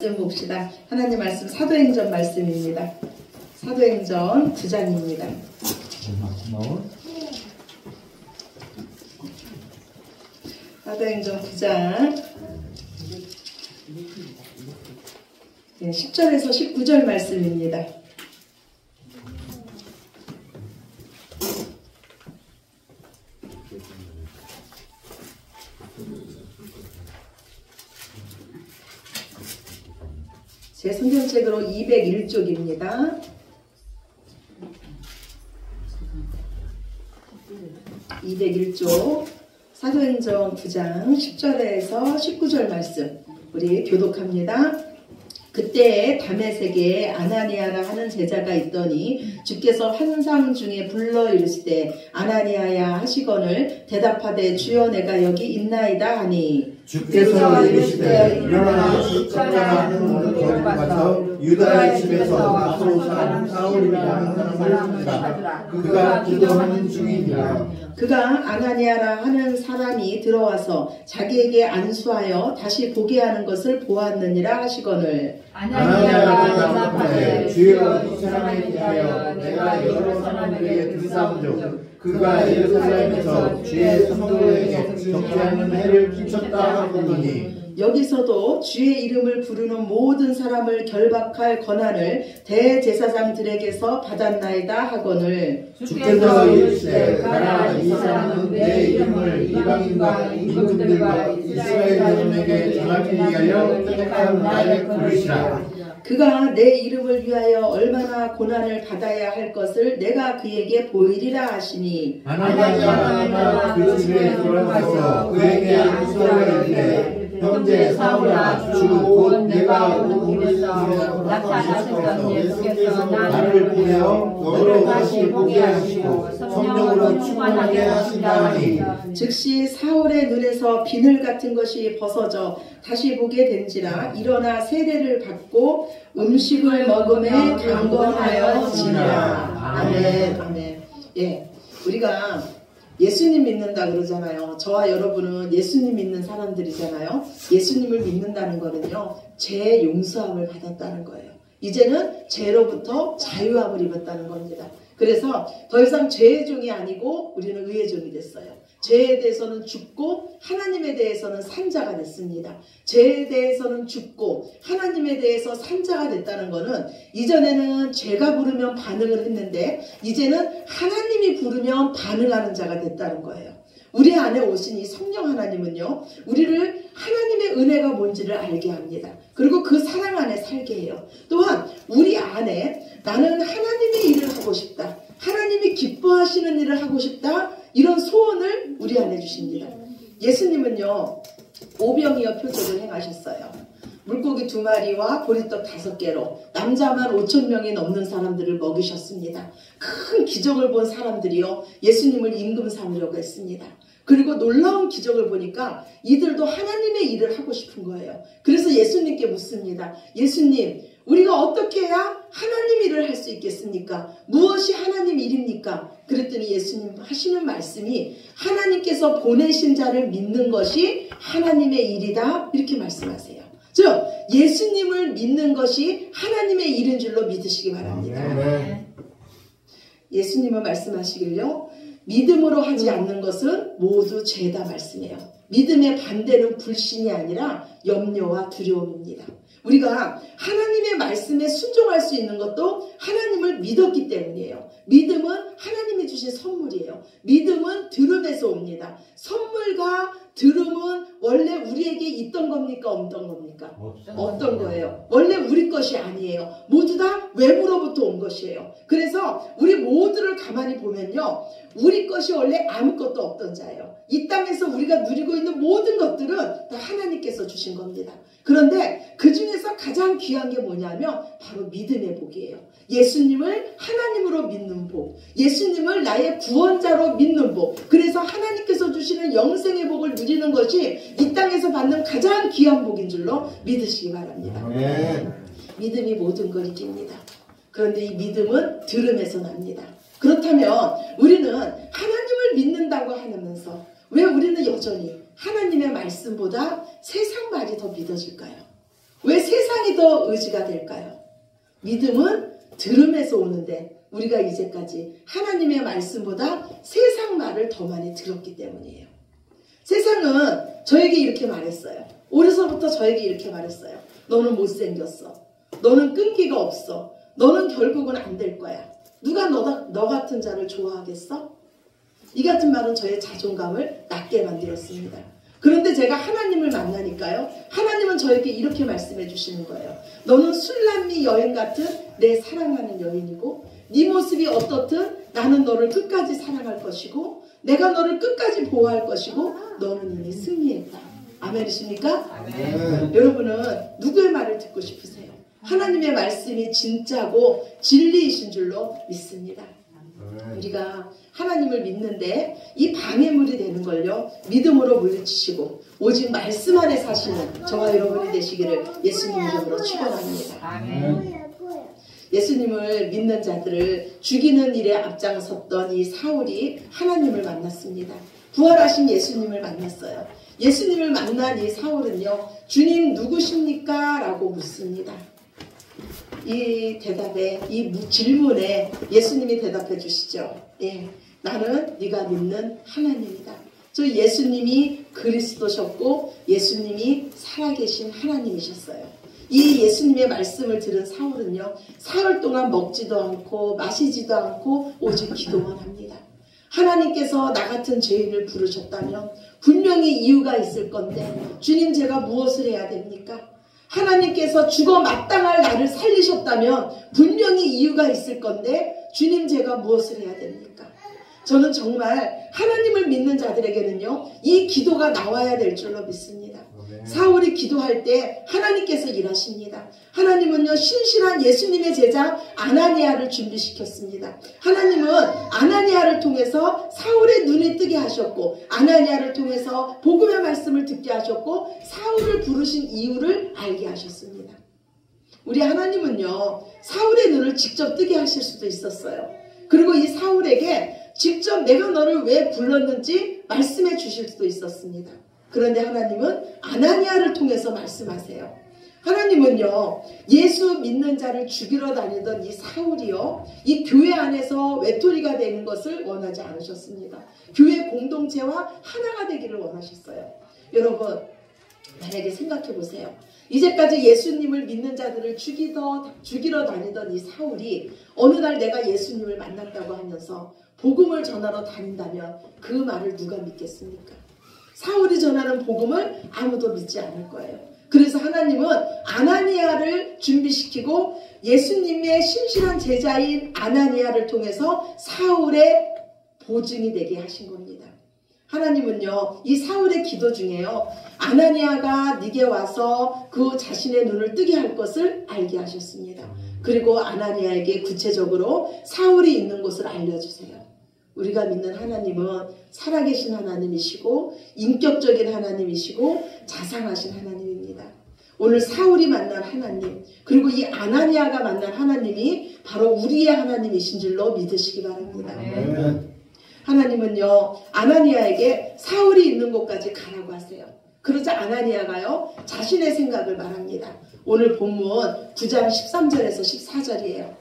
말씀 봅시다. 하나님 말씀 사도행전 말씀입니다. 사도행전 9장입니다. 사도행전 9장 10절에서 19절 말씀입니다. 제 성경책으로 201쪽입니다. 201쪽 사도행전 9장 10절에서 19절 말씀 우리 교독합니다. 그때 다메섹에 아나니아라 하는 제자가 있더니 주께서 환상 중에 불러 이르시되 아나니아야 하시거늘 대답하되 주여 내가 여기 있나이다 하니 주께서 이르시되 일어나 십자가 하는 곳에 가서 유다의 집에서 나사로 사람 사울이라는 사람을 찾으라. 그가 기도하는 중이니라. 그가 아나니아라 하는 사람이 들어와서 자기에게 안수하여 다시 보게 하는 것을 보았느니라 하시거늘 아나니아가 대답하되 주여 이 사람에 대하여 내가 여러 사람들에게 들사온즉 그가 예루살렘에서 주의 성도에게 적시하는 해를 끼쳤다 하더니 여기서도 주의 이름을 부르는 모든 사람을 결박할 권한을 대제사장들에게서 받았나이다 하거늘 주께서 이르시되 가라 이 사람은 내 이름을 이방인과 임금들과 이스라엘 자손에게 전하기 위하여 택한 나의 그릇이라. 그가 내 이름을 위하여 얼마나 고난을 받아야 할 것을 내가 그에게 보이리라 하시니 아나니아가 그 집에 들어가서 그에게 안수하여 이르되 형제 사울아 주 곧 내가 오늘에서 나타나셨던 예수께서 나를 보내어 너를 다시 보게 하시고 성령으로 충만하게 하신다 하니 즉시 사울의 눈에서 비늘 같은 것이 벗어져 다시 보게 된지라 일어나 세례를 받고 음식을 먹음에 강건하여 지니라. 아멘. 아멘. 예, 우리가 예수님 믿는다 그러잖아요. 저와 여러분은 예수님 믿는 사람들이잖아요. 예수님을 믿는다는 거는요, 죄 용서함을 받았다는 거예요. 이제는 죄로부터 자유함을 입었다는 겁니다. 그래서 더 이상 죄의 종이 아니고 우리는 의의 종이 됐어요. 죄에 대해서는 죽고 하나님에 대해서는 산자가 됐습니다. 죄에 대해서는 죽고 하나님에 대해서 산자가 됐다는 것은 이전에는 죄가 부르면 반응을 했는데 이제는 하나님이 부르면 반응하는 자가 됐다는 거예요. 우리 안에 오신 이 성령 하나님은요, 우리를 하나님의 은혜가 뭔지를 알게 합니다. 그리고 그 사랑 안에 살게 해요. 또한 우리 안에 나는 하나님의 일을 하고 싶다, 하나님이 기뻐하시는 일을 하고 싶다, 이런 소원을 우리 안에 주십니다. 예수님은요, 오병이어 표적을 행하셨어요. 물고기 2마리와 보리떡 5개로 남자만 5,000명이 넘는 사람들을 먹이셨습니다. 큰 기적을 본 사람들이요, 예수님을 임금 삼으려고 했습니다. 그리고 놀라운 기적을 보니까 이들도 하나님의 일을 하고 싶은 거예요. 그래서 예수님께 묻습니다. 예수님, 우리가 어떻게 해야 하나님 일을 할 수 있겠습니까? 무엇이 하나님 일입니까? 그랬더니 예수님 하시는 말씀이 하나님께서 보내신 자를 믿는 것이 하나님의 일이다, 이렇게 말씀하세요. 즉 예수님을 믿는 것이 하나님의 일인 줄로 믿으시기 바랍니다. 예수님은 말씀하시길요, 믿음으로 하지 않는 것은 모두 죄다 말씀해요. 믿음의 반대는 불신이 아니라 염려와 두려움입니다. 우리가 하나님의 말씀에 순종할 수 있는 것도 하나님을 믿었기 때문이에요. 믿음은 하나님이 주신 선물이에요. 믿음은 들음에서 옵니다. 선물과 들음은 원래 우리에게 있던 겁니까? 없던 겁니까? 없던 거예요. 원래 우리 것이 아니에요. 모두 다 외부로부터 온 것이에요. 그래서 우리 모두를 가만히 보면요, 우리 것이 원래 아무것도 없던 자예요. 이 땅에서 우리가 누리고 있는 모든 것들은 다 하나님께서 주신 겁니다. 그런데 그 중에서 가장 귀한 게 뭐냐면 바로 믿음의 복이에요. 예수님을 하나님으로 믿는 복, 예수님을 나의 구원자로 믿는 복, 그래서 하나님께서 주시는 영생의 복을 누리는 것이 이 땅에서 받는 가장 귀한 복인 줄로 믿으시기 바랍니다. 믿음이 모든 걸 이깁니다. 그런데 이 믿음은 들음에서 납니다. 그렇다면 우리는 하나님을 믿는다고 하면서 왜 우리는 여전히 하나님의 말씀보다 세상 말이 더 믿어질까요? 왜 세상이 더 의지가 될까요? 믿음은 들음에서 오는데 우리가 이제까지 하나님의 말씀보다 세상 말을 더 많이 들었기 때문이에요. 세상은 저에게 이렇게 말했어요. 어려서부터 저에게 이렇게 말했어요. 너는 못생겼어. 너는 끈기가 없어. 너는 결국은 안 될 거야. 누가 너 같은 자를 좋아하겠어? 이 같은 말은 저의 자존감을 낮게 만들었습니다. 그런데 제가 하나님을 만나니까요. 하나님은 저에게 이렇게 말씀해 주시는 거예요. 너는 술람미 여인 같은 내 사랑하는 여인이고 네 모습이 어떻든 나는 너를 끝까지 사랑할 것이고 내가 너를 끝까지 보호할 것이고 너는 이미 승리했다. 아멘이십니까? 아멘. 여러분은 누구의 말을 듣고 싶으세요? 하나님의 말씀이 진짜고 진리이신 줄로 믿습니다. 우리가 하나님을 믿는데 이 방해물이 되는 걸요. 믿음으로 물리치시고 오직 말씀 안에 사시는 저와 여러분이 되시기를 예수님 이름으로 축원합니다. 예수님을 믿는 자들을 죽이는 일에 앞장섰던 이 사울이 하나님을 만났습니다. 부활하신 예수님을 만났어요. 예수님을 만난 이 사울은요. 주님 누구십니까? 라고 묻습니다. 이 대답에 이 질문에 예수님이 대답해 주시죠. 예, 나는 네가 믿는 하나님이다. 저 예수님이 그리스도셨고 예수님이 살아계신 하나님이셨어요. 이 예수님의 말씀을 들은 사울은요. 사흘 동안 먹지도 않고 마시지도 않고 오직 기도만 합니다. 하나님께서 나 같은 죄인을 부르셨다면 분명히 이유가 있을 건데 주님 제가 무엇을 해야 됩니까? 하나님께서 죽어 마땅할 나를 살리셨다면 분명히 이유가 있을 건데 주님 제가 무엇을 해야 됩니까? 저는 정말 하나님을 믿는 자들에게는요. 이 기도가 나와야 될 줄로 믿습니다. 사울이 기도할 때 하나님께서 일하십니다. 하나님은요. 신실한 예수님의 제자 아나니아를 준비시켰습니다. 하나님은 아나니아를 통해서 사울의 눈이 뜨게 하셨고 아나니아를 통해서 복음의 말씀을 듣게 하셨고 사울을 부르신 이유를 알게 하셨습니다. 우리 하나님은요. 사울의 눈을 직접 뜨게 하실 수도 있었어요. 그리고 이 사울에게 직접 내가 너를 왜 불렀는지 말씀해 주실 수도 있었습니다. 그런데 하나님은 아나니아를 통해서 말씀하세요. 하나님은요. 예수 믿는 자를 죽이러 다니던 이 사울이요. 이 교회 안에서 외톨이가 되는 것을 원하지 않으셨습니다. 교회 공동체와 하나가 되기를 원하셨어요. 여러분 만약에 생각해 보세요. 이제까지 예수님을 믿는 자들을 죽이러 다니던 이 사울이 어느 날 내가 예수님을 만났다고 하면서 복음을 전하러 다닌다면 그 말을 누가 믿겠습니까? 사울이 전하는 복음을 아무도 믿지 않을 거예요. 그래서 하나님은 아나니아를 준비시키고 예수님의 신실한 제자인 아나니아를 통해서 사울의 보증이 되게 하신 겁니다. 하나님은요. 이 사울의 기도 중에요. 아나니아가 네게 와서 그 자신의 눈을 뜨게 할 것을 알게 하셨습니다. 그리고 아나니아에게 구체적으로 사울이 있는 곳을 알려주세요. 우리가 믿는 하나님은 살아계신 하나님이시고 인격적인 하나님이시고 자상하신 하나님입니다. 오늘 사울이 만난 하나님 그리고 이 아나니아가 만난 하나님이 바로 우리의 하나님이신 줄로 믿으시기 바랍니다. 하나님은요. 아나니아에게 사울이 있는 곳까지 가라고 하세요. 그러자 아나니아가요. 자신의 생각을 말합니다. 오늘 본문 9장 13절에서 14절이에요.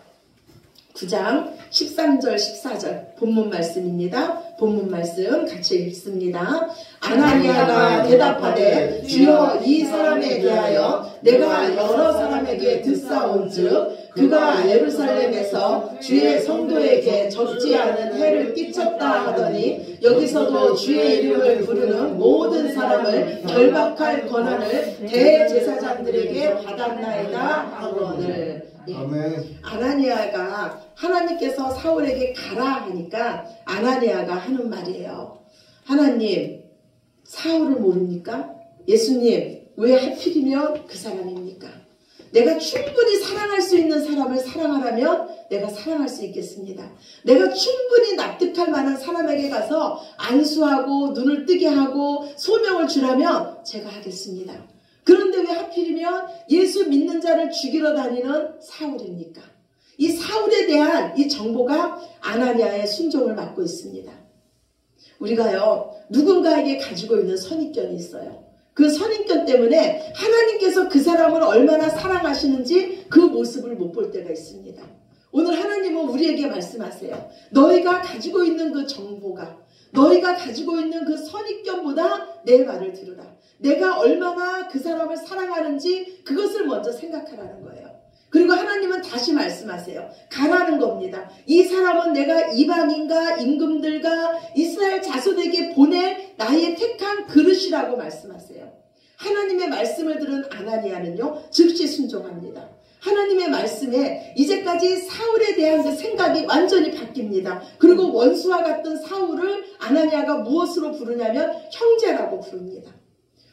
9장 13절 14절 본문 말씀입니다. 본문 말씀 같이 읽습니다. 아나니아가 대답하되 주여 이 사람에 대하여 내가 여러 사람에게 듣사온즉 그가 예루살렘에서 주의 성도에게 적지 않은 해를 끼쳤다 하더니 여기서도 주의 이름을 부르는 모든 사람을 결박할 권한을 대제사장들에게 받았나이다 하거늘. 예. 아나니아가 하나님께서 사울에게 가라 하니까 아나니아가 하는 말이에요. 하나님 사울을 모릅니까? 예수님 왜 하필이면 그 사람입니까? 내가 충분히 사랑할 수 있는 사람을 사랑하라면 내가 사랑할 수 있겠습니다. 내가 충분히 납득할 만한 사람에게 가서 안수하고 눈을 뜨게 하고 소명을 주라면 제가 하겠습니다. 그런데 왜 하필이면 예수 믿는 자를 죽이러 다니는 사울입니까? 이 사울에 대한 이 정보가 아나니아의 순종을 맡고 있습니다. 우리가요 누군가에게 가지고 있는 선입견이 있어요. 그 선인권 때문에 하나님께서 그 사람을 얼마나 사랑하시는지 그 모습을 못 볼 때가 있습니다. 오늘 하나님은 우리에게 말씀하세요. 너희가 가지고 있는 그 정보가, 너희가 가지고 있는 그 선입견보다 내 말을 들으라. 내가 얼마나 그 사람을 사랑하는지 그것을 먼저 생각하라는 거예요. 그리고 하나님은 다시 말씀하세요. 가라는 겁니다. 이 사람은 내가 이방인과 임금들과 이스라엘 자손에게 보낼 나의 택한 그릇이라고 말씀하세요. 하나님의 말씀을 들은 아나니아는요, 즉시 순종합니다. 하나님의 말씀에 이제까지 사울에 대한 그 생각이 완전히 바뀝니다. 그리고 원수와 같던 사울을 아나니아가 무엇으로 부르냐면 형제라고 부릅니다.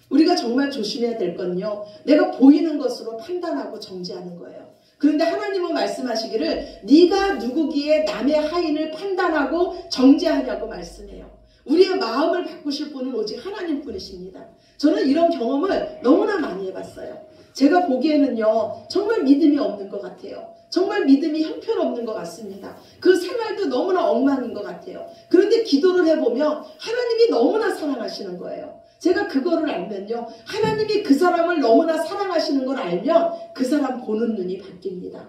우리가 정말 조심해야 될 건요, 내가 보이는 것으로 판단하고 정죄하는 거예요. 그런데 하나님은 말씀하시기를 네가 누구기에 남의 하인을 판단하고 정죄하냐고 말씀해요. 우리의 마음을 바꾸실 분은 오직 하나님뿐이십니다. 저는 이런 경험을 너무나 많이 해봤어요. 제가 보기에는요, 정말 믿음이 없는 것 같아요. 정말 믿음이 형편없는 것 같습니다. 그 생활도 너무나 엉망인 것 같아요. 그런데 기도를 해보면 하나님이 너무나 사랑하시는 거예요. 제가 그거를 알면요, 하나님이 그 사람을 너무나 사랑하시는 걸 알면 그 사람 보는 눈이 바뀝니다.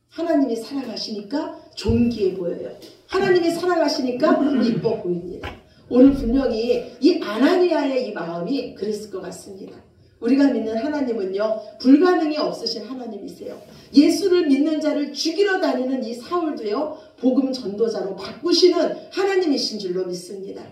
하나님이 사랑하시니까 존귀해 보여요. 하나님이 사랑하시니까 이뻐 보입니다. 오늘 분명히 이 아나니아의 이 마음이 그랬을 것 같습니다. 우리가 믿는 하나님은요, 불가능이 없으신 하나님이세요. 예수를 믿는 자를 죽이러 다니는 이 사울도요, 복음 전도자로 바꾸시는 하나님이신 줄로 믿습니다.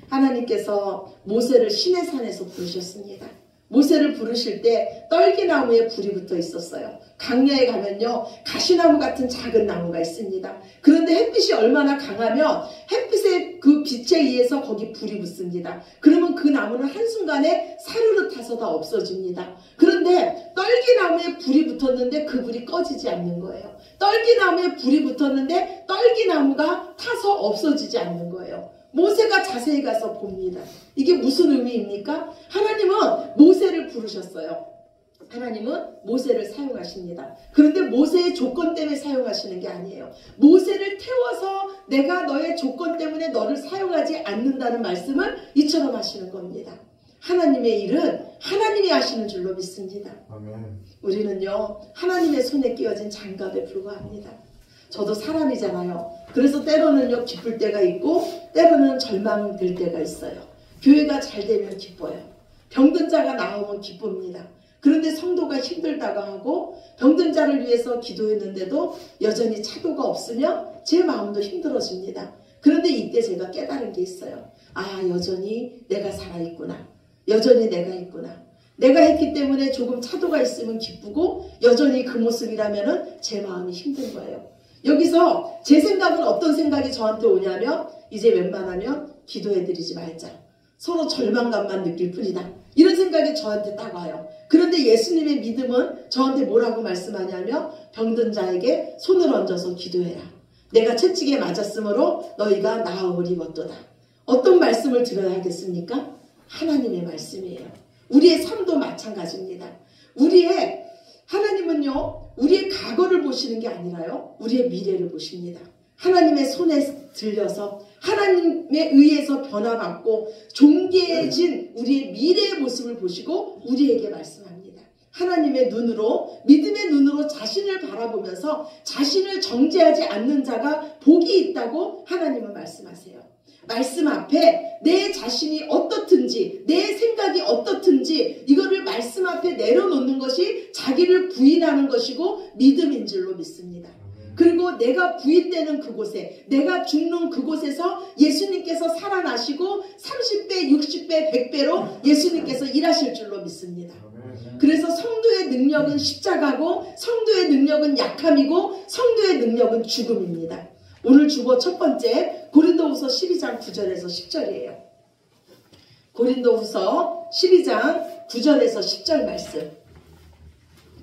하나님께서 모세를 시내산에서 부르셨습니다. 모세를 부르실 때 떨기나무에 불이 붙어 있었어요. 강야에 가면요, 가시나무 같은 작은 나무가 있습니다. 그런데 햇빛이 얼마나 강하면 햇빛의 그 빛에 의해서 거기 불이 붙습니다. 그러면 그 나무는 한순간에 사르르 타서 다 없어집니다. 그런데 떨기나무에 불이 붙었는데 그 불이 꺼지지 않는 거예요. 떨기나무에 불이 붙었는데 떨기나무가 타서 없어지지 않는 거예요. 모세가 자세히 가서 봅니다. 이게 무슨 의미입니까? 하나님은 모세를 부르셨어요. 하나님은 모세를 사용하십니다. 그런데 모세의 조건 때문에 사용하시는 게 아니에요. 모세를 태워서 내가 너의 조건 때문에 너를 사용하지 않는다는 말씀을 이처럼 하시는 겁니다. 하나님의 일은 하나님이 하시는 줄로 믿습니다. 아멘. 우리는요, 하나님의 손에 끼어진 장갑에 불과합니다. 저도 사람이잖아요. 그래서 때로는요, 기쁠 때가 있고 때로는 절망될 때가 있어요. 교회가 잘 되면 기뻐요. 병든 자가 나오면 기쁩니다. 그런데 성도가 힘들다고 하고 병든 자를 위해서 기도했는데도 여전히 차도가 없으면 제 마음도 힘들어집니다. 그런데 이때 제가 깨달은 게 있어요. 아, 여전히 내가 살아있구나. 여전히 내가 있구나. 내가 했기 때문에 조금 차도가 있으면 기쁘고 여전히 그 모습이라면 제 마음이 힘든 거예요. 여기서 제 생각은 어떤 생각이 저한테 오냐면 이제 웬만하면 기도해드리지 말자. 서로 절망감만 느낄 뿐이다. 이런 생각이 저한테 딱 와요. 그런데 예수님의 믿음은 저한테 뭐라고 말씀하냐면 병든 자에게 손을 얹어서 기도해라. 내가 채찍에 맞았으므로 너희가 나음을 입었도다. 어떤 말씀을 들어야겠습니까? 하나님의 말씀이에요. 우리의 삶도 마찬가지입니다. 하나님은요, 우리의 과거를 보시는 게 아니라요, 우리의 미래를 보십니다. 하나님의 손에 들려서 하나님에 의해서 변화받고 존귀해진 우리의 미래의 모습을 보시고 우리에게 말씀합니다. 하나님의 눈으로, 믿음의 눈으로 자신을 바라보면서 자신을 정죄하지 않는 자가 복이 있다고 하나님은 말씀하세요. 말씀 앞에 내 자신이 어떻든지, 내 생각이 어떻든지 이거를 말씀 앞에 내려놓는 것이 자기를 부인하는 것이고 믿음인 줄로 믿습니다. 그리고 내가 부인되는 그곳에, 내가 죽는 그곳에서 예수님께서 살아나시고 30배, 60배, 100배로 예수님께서 일하실 줄로 믿습니다. 그래서 성도의 능력은 십자가고 성도의 능력은 약함이고 성도의 능력은 죽음입니다. 오늘 주보 첫 번째 고린도후서 12장 9절에서 10절이에요. 고린도후서 12장 9절에서 10절 말씀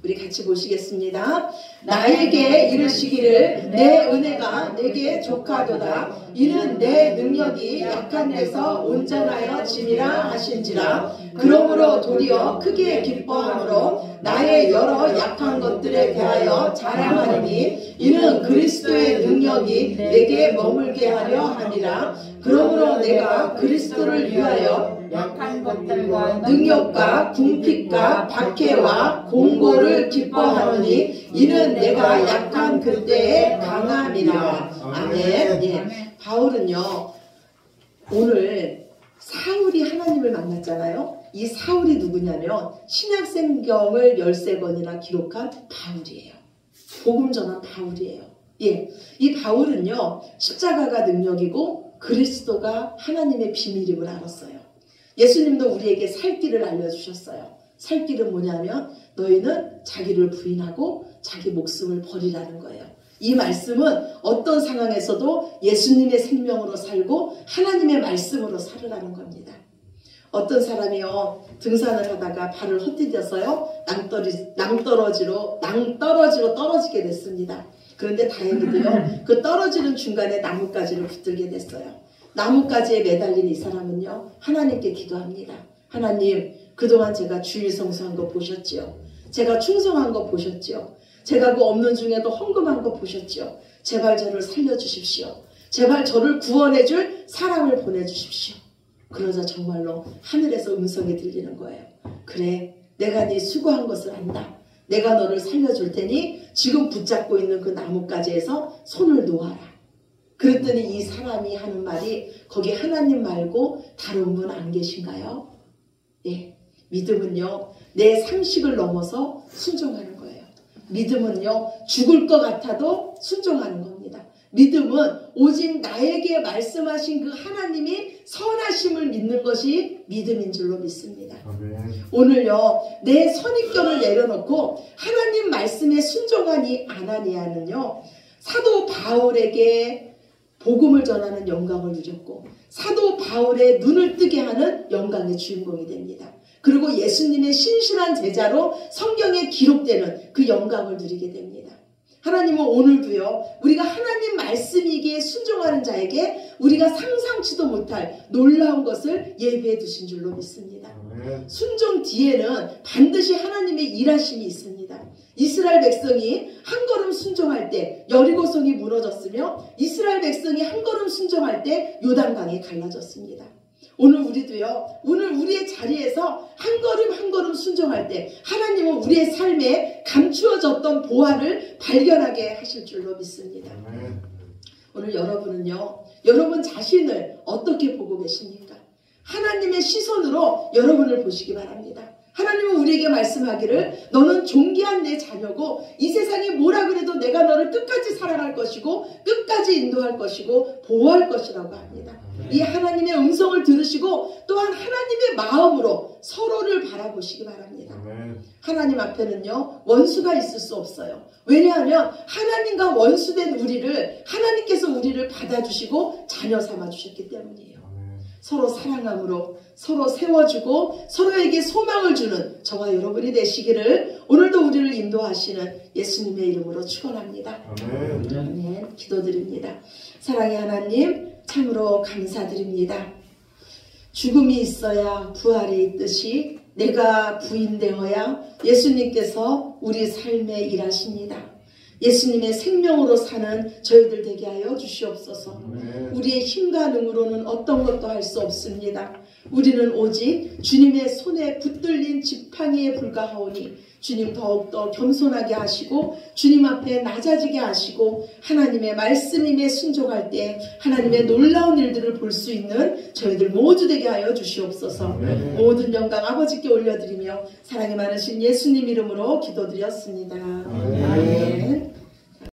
우리 같이 보시겠습니다. 나에게 이르시기를 내 은혜가 내게 족하도다. 이는 내 능력이 약한 데서 온전하여 짐이라 하신지라. 그러므로 도리어 크게 기뻐함으로 나의 여러 약한 것들에 대하여 자랑하리니 이는 그리스도의 능력이 내게 머물게 하려 함이라. 그러므로 내가 그리스도를 위하여 약한 것들과 능력과 궁핍과 박해와 공고를 기뻐하노니 이는 내가 약한 그때의 강함이라. 아멘. 예. 바울은요, 오늘 사울이 하나님을 만났잖아요. 이 사울이 누구냐면 신약성경을 13권이나 기록한 바울이에요. 복음 전한 바울이에요. 예, 이 바울은요, 십자가가 능력이고 그리스도가 하나님의 비밀임을 알았어요. 예수님도 우리에게 살 길을 알려주셨어요. 살 길은 뭐냐면 너희는 자기를 부인하고 자기 목숨을 버리라는 거예요. 이 말씀은 어떤 상황에서도 예수님의 생명으로 살고 하나님의 말씀으로 살으라는 겁니다. 어떤 사람이요, 등산을 하다가 발을 헛디뎌서요, 낭떠러지로 떨어지게 됐습니다. 그런데 다행히도요, 그 떨어지는 중간에 나뭇가지를 붙들게 됐어요. 나뭇가지에 매달린 이 사람은요, 하나님께 기도합니다. 하나님, 그동안 제가 주일 성수한 거 보셨지요? 제가 충성한 거 보셨지요? 제가 그 없는 중에도 헌금한 거 보셨지요? 제발 저를 살려주십시오. 제발 저를 구원해줄 사람을 보내주십시오. 그러자 정말로 하늘에서 음성이 들리는 거예요. 그래, 내가 네 수고한 것을 안다. 내가 너를 살려줄 테니 지금 붙잡고 있는 그 나뭇가지에서 손을 놓아라. 그랬더니 이 사람이 하는 말이, 거기 하나님 말고 다른 분 안 계신가요? 예, 믿음은요, 내 상식을 넘어서 순종하는 거예요. 믿음은요, 죽을 것 같아도 순종하는 겁니다. 믿음은 오직 나에게 말씀하신 그 하나님이 선하심을 믿는 것이 믿음인 줄로 믿습니다. 아멘. 오늘요, 내 선입견을 내려놓고 하나님 말씀에 순종하니 안 하니하는요, 사도 바울에게 복음을 전하는 영광을 누렸고 사도 바울의 눈을 뜨게 하는 영광의 주인공이 됩니다. 그리고 예수님의 신실한 제자로 성경에 기록되는 그 영광을 누리게 됩니다. 하나님은 오늘도요, 우리가 하나님 말씀이기에 순종하는 자에게 우리가 상상치도 못할 놀라운 것을 예비해 두신 줄로 믿습니다. 순종 뒤에는 반드시 하나님의 일하심이 있습니다. 이스라엘 백성이 한 걸음 순종할 때 여리고성이 무너졌으며 이스라엘 백성이 한 걸음 순종할 때 요단강이 갈라졌습니다. 오늘 우리도요, 오늘 우리의 자리에서 한 걸음 한 걸음 순종할 때 하나님은 우리의 삶에 감추어졌던 보화를 발견하게 하실 줄로 믿습니다. 오늘 여러분은요, 여러분 자신을 어떻게 보고 계십니까? 하나님의 시선으로 여러분을 보시기 바랍니다. 하나님은 우리에게 말씀하기를 너는 존귀한 내 자녀고 이 세상이 뭐라 그래도 내가 너를 끝까지 사랑할 것이고 끝까지 인도할 것이고 보호할 것이라고 합니다. 이 하나님의 음성을 들으시고 또한 하나님의 마음으로 서로를 바라보시기 바랍니다. 하나님 앞에는요, 원수가 있을 수 없어요. 왜냐하면 하나님과 원수된 우리를 하나님께서 우리를 받아주시고 자녀 삼아주셨기 때문이에요. 서로 사랑함으로 서로 세워주고 서로에게 소망을 주는 저와 여러분이 되시기를 오늘도 우리를 인도하시는 예수님의 이름으로 축원합니다. 아멘. 기도드립니다. 사랑의 하나님, 참으로 감사드립니다. 죽음이 있어야 부활이 있듯이 내가 부인되어야 예수님께서 우리 삶에 일하십니다. 예수님의 생명으로 사는 저희들 되게 하여 주시옵소서. 우리의 힘과 능으로는 어떤 것도 할 수 없습니다. 우리는 오직 주님의 손에 붙들린 지팡이에 불과하오니 주님 더욱더 겸손하게 하시고 주님 앞에 낮아지게 하시고 하나님의 말씀임에 순종할 때 하나님의 놀라운 일들을 볼 수 있는 저희들 모두 되게 하여 주시옵소서. 모든 영광 아버지께 올려드리며 사랑이 많으신 예수님 이름으로 기도드렸습니다. 아멘.